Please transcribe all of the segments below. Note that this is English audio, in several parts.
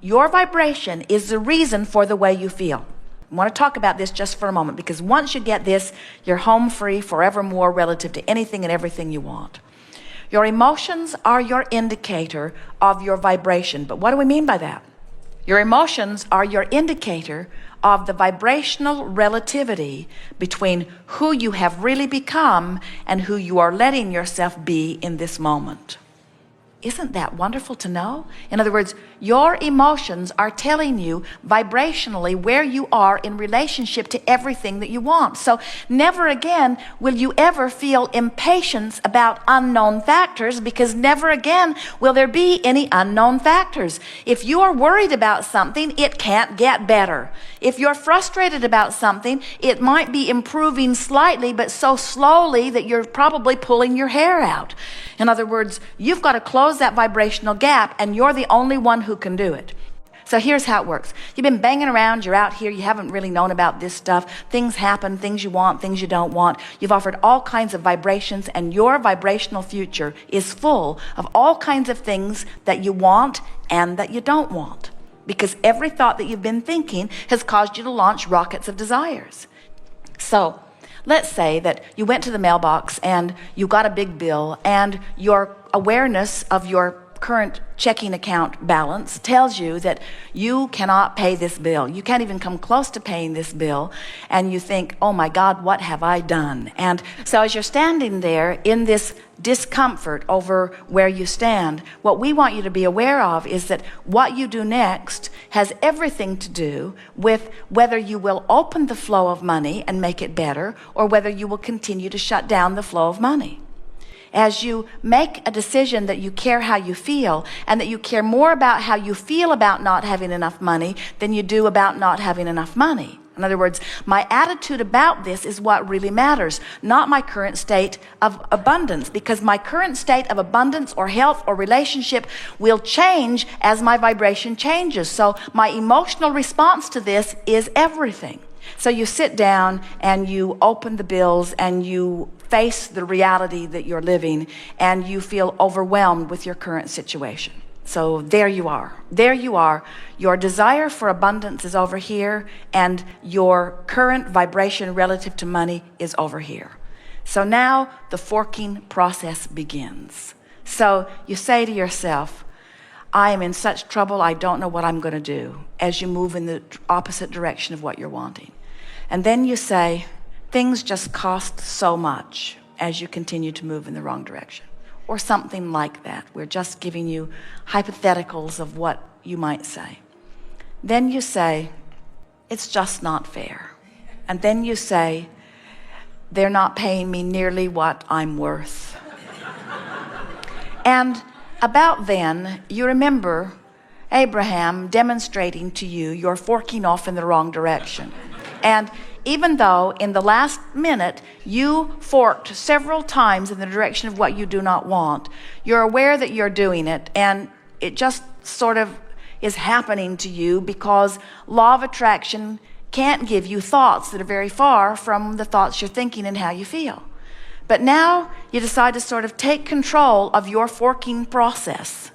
Your vibration is the reason for the way you feel. I want to talk about this just for a moment, because once you get this, you're home free forevermore relative to anything and everything you want. Your emotions are your indicator of your vibration. But what do we mean by that? Your emotions are your indicator of the vibrational relativity between who you have really become and who you are letting yourself be in this moment. Isn't that wonderful to know? In other words, your emotions are telling you vibrationally where you are in relationship to everything that you want. So never again will you ever feel impatience about unknown factors, because never again will there be any unknown factors. If you are worried about something, it can't get better. If you're frustrated about something, it might be improving slightly, but so slowly that you're probably pulling your hair out. In other words, you've got to close that vibrational gap, and you're the only one who can do it. So here's how it works. You've been banging around, you're out here, you haven't really known about this stuff. Things happen, things you want, things you don't want. You've offered all kinds of vibrations, and your vibrational future is full of all kinds of things that you want and that you don't want. Because every thought that you've been thinking has caused you to launch rockets of desires. So let's say that you went to the mailbox and you got a big bill, and your awareness of your current checking account balance tells you that you cannot pay this bill. You can't even come close to paying this bill. And you think, oh my God, what have I done? And so as you're standing there in this discomfort over where you stand, what we want you to be aware of is that what you do next has everything to do with whether you will open the flow of money and make it better, or whether you will continue to shut down the flow of money. As you make a decision that you care how you feel, and that you care more about how you feel about not having enough money than you do about not having enough money. In other words, my attitude about this is what really matters, not my current state of abundance, because my current state of abundance or health or relationship will change as my vibration changes. So my emotional response to this is everything. So you sit down and you open the bills and you face the reality that you're living, and you feel overwhelmed with your current situation. So there you are. There you are. Your desire for abundance is over here, and your current vibration relative to money is over here. So now the forking process begins. So you say to yourself, I am in such trouble, I don't know what I'm going to do, as you move in the opposite direction of what you're wanting. And then you say, things just cost so much, as you continue to move in the wrong direction. Or something like that. We're just giving you hypotheticals of what you might say. Then you say, it's just not fair. And then you say, they're not paying me nearly what I'm worth. And about then, you remember Abraham demonstrating to you you're forking off in the wrong direction. And even though in the last minute you forked several times in the direction of what you do not want, you're aware that you're doing it, and it just sort of is happening to you because law of attraction can't give you thoughts that are very far from the thoughts you're thinking and how you feel. But now you decide to sort of take control of your forking process.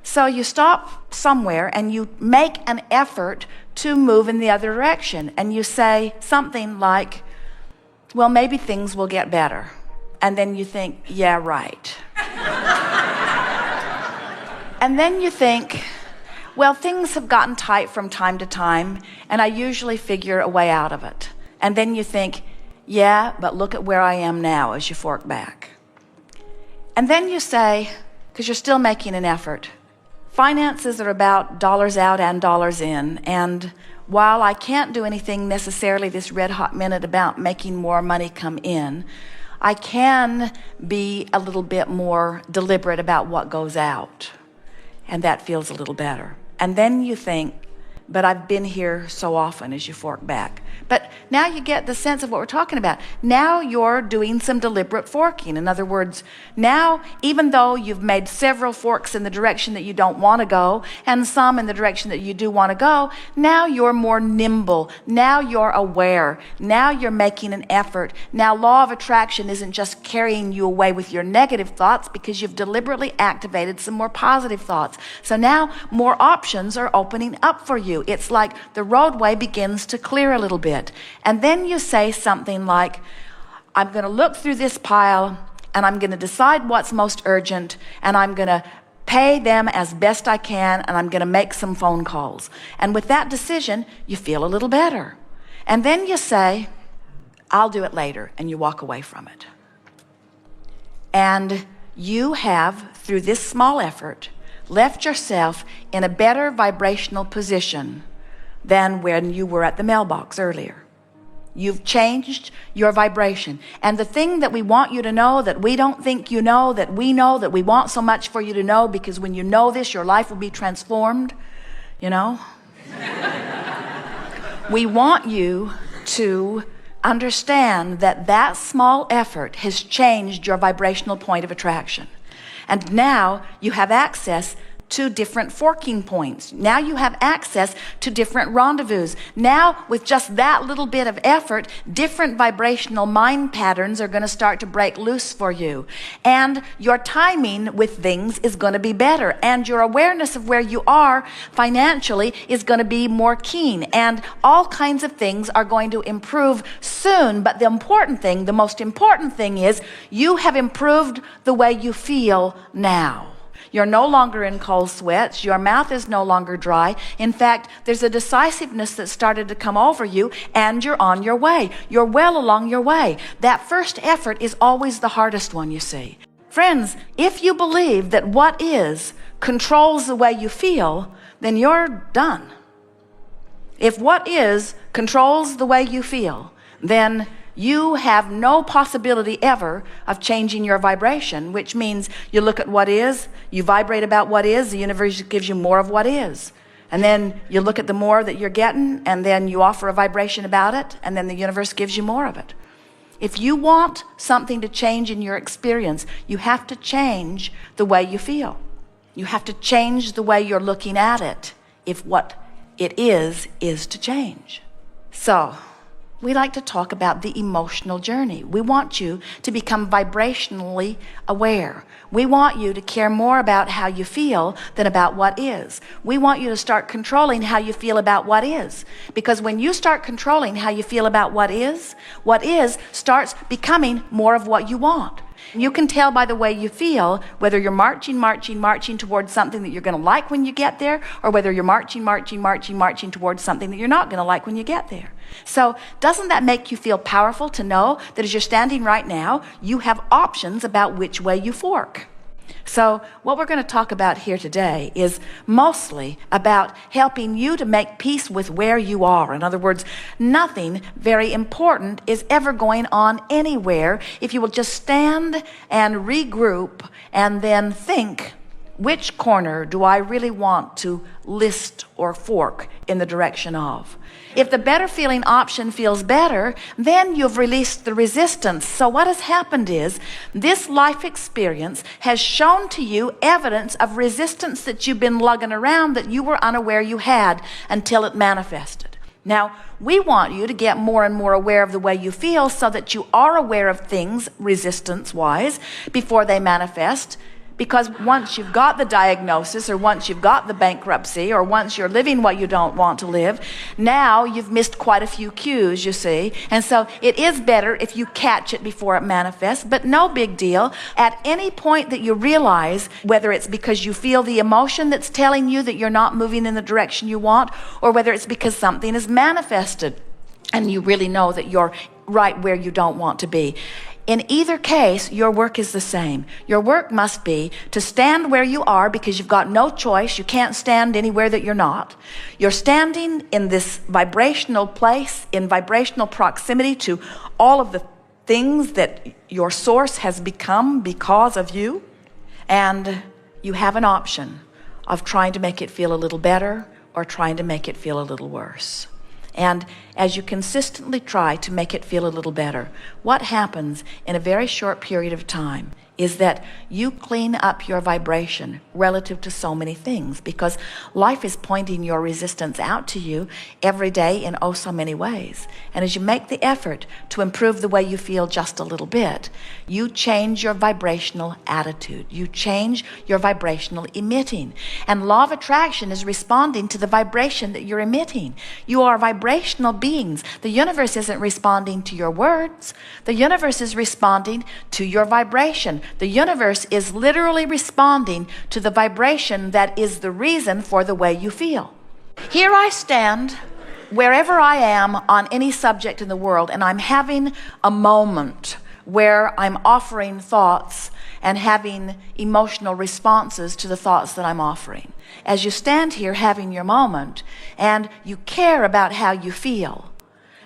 So you stop somewhere and you make an effort to move in the other direction. And you say something like, well, maybe things will get better. And then you think, yeah, right. And then you think, well, things have gotten tight from time to time, and I usually figure a way out of it. And then you think, yeah, but look at where I am now, as you fork back. And then you say, because you're still making an effort, finances are about dollars out and dollars in, and while I can't do anything necessarily this red hot minute about making more money come in, I can be a little bit more deliberate about what goes out, and that feels a little better. And then you think, but I've been here so often as you fork back. But now you get the sense of what we're talking about. Now you're doing some deliberate forking. In other words, now even though you've made several forks in the direction that you don't want to go and some in the direction that you do want to go, now you're more nimble. Now you're aware. Now you're making an effort. Now law of attraction isn't just carrying you away with your negative thoughts because you've deliberately activated some more positive thoughts. So now more options are opening up for you. It's like the roadway begins to clear a little bit. And then you say something like, I'm going to look through this pile and I'm going to decide what's most urgent and I'm going to pay them as best I can and I'm going to make some phone calls. And with that decision, you feel a little better. And then you say, I'll do it later, and you walk away from it. And you have, through this small effort, left yourself in a better vibrational position than when you were at the mailbox earlier. You've changed your vibration. And the thing that we want you to know, that we don't think you know, that we want so much for you to know, because when you know this, your life will be transformed, you know? We want you to understand that that small effort has changed your vibrational point of attraction. And now you have access to different forking points. Now you have access to different rendezvous. Now, with just that little bit of effort, different vibrational mind patterns are going to start to break loose for you. And your timing with things is going to be better. And your awareness of where you are financially is going to be more keen. And all kinds of things are going to improve soon. But the most important thing is you have improved the way you feel now. You're no longer in cold sweats. Your mouth is no longer dry. In fact, there's a decisiveness that started to come over you, and you're on your way. You're well along your way. That first effort is always the hardest one, you see. Friends, if you believe that what is controls the way you feel, then you're done. If what is controls the way you feel, then you have no possibility ever of changing your vibration, which means you look at what is, you vibrate about what is, the universe gives you more of what is. And then you look at the more that you're getting, and then you offer a vibration about it, and then the universe gives you more of it. If you want something to change in your experience, you have to change the way you feel. You have to change the way you're looking at it if what it is to change. So, we like to talk about the emotional journey. We want you to become vibrationally aware. We want you to care more about how you feel than about what is. We want you to start controlling how you feel about what is. Because when you start controlling how you feel about what is starts becoming more of what you want. You can tell by the way you feel whether you're marching towards something that you're going to like when you get there, or whether you're marching towards something that you're not going to like when you get there. So doesn't that make you feel powerful to know that as you're standing right now, you have options about which way you fork? So what we're going to talk about here today is mostly about helping you to make peace with where you are. In other words, nothing very important is ever going on anywhere if you will just stand and regroup and then think, which corner do I really want to list or fork in the direction of? If the better feeling option feels better, then you've released the resistance. So what has happened is this life experience has shown to you evidence of resistance that you've been lugging around that you were unaware you had until it manifested. Now, we want you to get more and more aware of the way you feel so that you are aware of things resistance-wise before they manifest. Because once you've got the diagnosis, or once you've got the bankruptcy, or once you're living what you don't want to live, now you've missed quite a few cues, you see. And so it is better if you catch it before it manifests, but no big deal. At any point that you realize, whether it's because you feel the emotion that's telling you that you're not moving in the direction you want, or whether it's because something is manifested and you really know that you're right where you don't want to be. In either case, your work is the same. Your work must be to stand where you are because you've got no choice. You can't stand anywhere that you're not. You're standing in this vibrational place, in vibrational proximity to all of the things that your source has become because of you. And you have an option of trying to make it feel a little better or trying to make it feel a little worse. And as you consistently try to make it feel a little better, what happens in a very short period of time is that you clean up your vibration relative to so many things, because life is pointing your resistance out to you every day in oh so many ways. And as you make the effort to improve the way you feel just a little bit, you change your vibrational attitude. You change your vibrational emitting. And law of attraction is responding to the vibration that you're emitting. You are vibrational beings. The universe isn't responding to your words. The universe is responding to your vibration. The universe is literally responding to the vibration that is the reason for the way you feel. Here I stand, wherever I am on any subject in the world, and I'm having a moment where I'm offering thoughts and having emotional responses to the thoughts that I'm offering. As you stand here having your moment and you care about how you feel,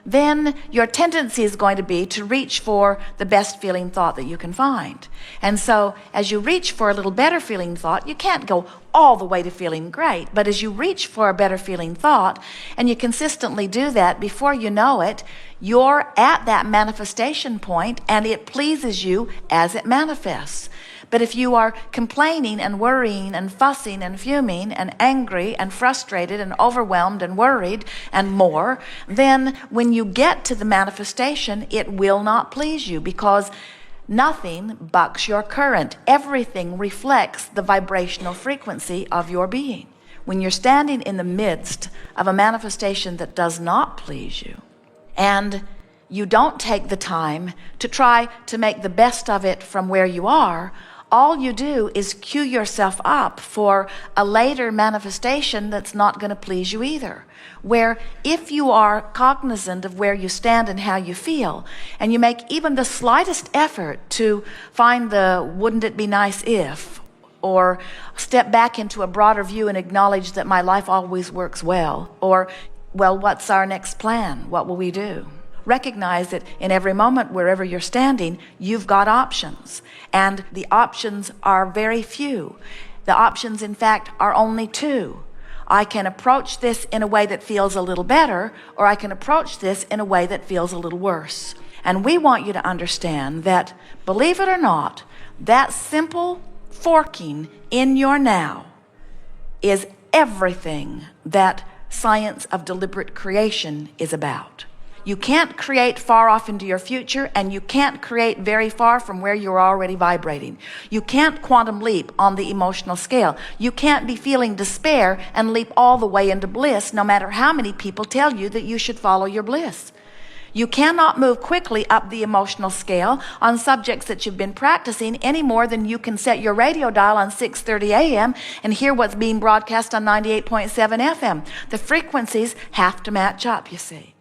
then your tendency is going to be to reach for the best feeling thought that you can find. And so as you reach for a little better feeling thought, you can't go all the way to feeling great, but as you reach for a better feeling thought and you consistently do that, before you know it, you're at that manifestation point and it pleases you as it manifests. But if you are complaining and worrying and fussing and fuming and angry and frustrated and overwhelmed and worried and more, then when you get to the manifestation, it will not please you, because nothing bucks your current. Everything reflects the vibrational frequency of your being. When you're standing in the midst of a manifestation that does not please you, and you don't take the time to try to make the best of it from where you are, all you do is cue yourself up for a later manifestation that's not going to please you either. Where if you are cognizant of where you stand and how you feel, and you make even the slightest effort to find the wouldn't it be nice if, or step back into a broader view and acknowledge that my life always works well, or, well, what's our next plan? What will we do? Recognize that in every moment, wherever you're standing, you've got options. And the options are very few. The options, in fact, are only two. I can approach this in a way that feels a little better, or I can approach this in a way that feels a little worse. And we want you to understand that, believe it or not, that simple forking in your now is everything that science of deliberate creation is about. You can't create far off into your future, and you can't create very far from where you're already vibrating. You can't quantum leap on the emotional scale. You can't be feeling despair and leap all the way into bliss, no matter how many people tell you that you should follow your bliss. You cannot move quickly up the emotional scale on subjects that you've been practicing any more than you can set your radio dial on 6:30 a.m. and hear what's being broadcast on 98.7 FM. The frequencies have to match up, you see.